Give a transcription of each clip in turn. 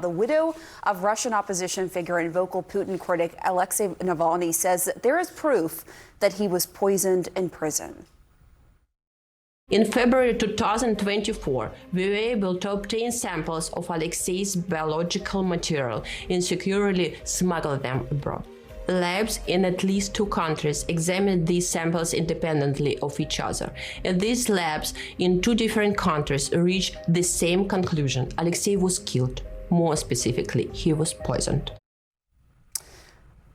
The widow of Russian opposition figure and vocal Putin critic Alexei Navalny says that there is proof that he was poisoned in prison. In February 2024, we were able to obtain samples of Alexei's biological material and securely smuggle them abroad. Labs in at least 2 countries examined these samples independently of each other, and these labs in 2 different countries reached the same conclusion: Alexei was killed. More specifically, he was poisoned.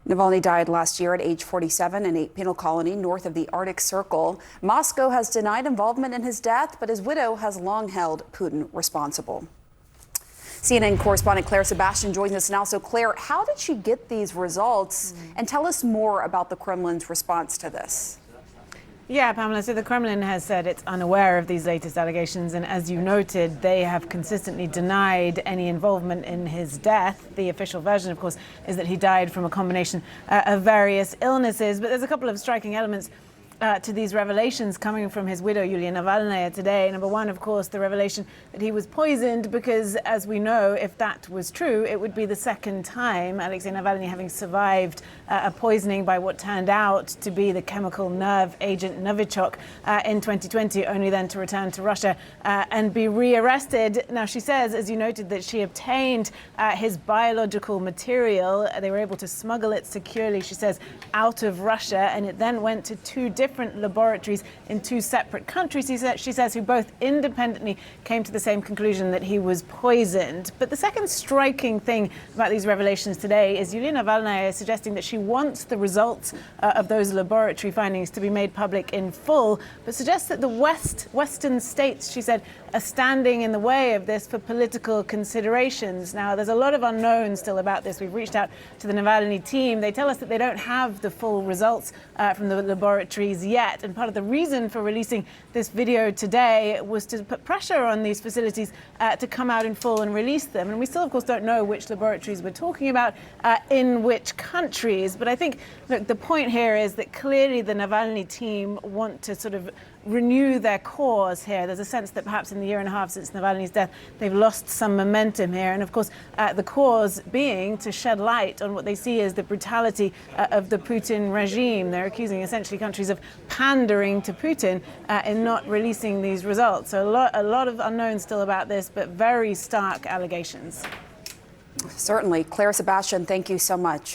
Navalny died last year at age 47 in a penal colony north of the Arctic Circle. Moscow has denied involvement in his death, but his widow has long held Putin responsible. CNN correspondent Claire Sebastian joins us now. So, Claire, how did she get these results? And tell us more about the Kremlin's response to this. Yeah, Pamela, so the Kremlin has said it's unaware of these latest allegations, and as you noted, they have consistently denied any involvement in his death. The official version, of course, is that he died from a combination of various illnesses, but there's a couple of striking elements to these revelations coming from his widow, Yulia Navalnaya, today. Number one, of course, the revelation that he was poisoned because, as we know, if that was true, it would be the second time Alexei Navalny having survived a poisoning by what turned out to be the chemical nerve agent Novichok in 2020, only then to return to Russia and be rearrested. Now, she says, as you noted, that she obtained his biological material. They were able to smuggle it securely, she says, out of Russia, and it then went to 2 different laboratories in 2 separate countries, she says, who both independently came to the same conclusion that he was poisoned. But the second striking thing about these revelations today is Yulia Navalnaya is suggesting that she wants the results of those laboratory findings to be made public in full, but suggests that the Western states, she said, are standing in the way of this for political considerations. Now, there's a lot of unknowns still about this. We've reached out to the Navalny team. They tell us that they don't have the full results from the laboratories yet. And part of the reason for releasing this video today was to put pressure on these facilities to come out in full and release them. And we still, of course, don't know which laboratories we're talking about in which countries. But I think, look, the point here is that clearly the Navalny team want to sort of renew their cause here. There's a sense that perhaps in the year and a half since Navalny's death, they've lost some momentum here. And of course, the cause being to shed light on what they see as the brutality of the Putin regime. They're accusing essentially countries of pandering to Putin in not releasing these results. So a lot of unknowns still about this, but very stark allegations. Certainly. Claire Sebastian, thank you so much.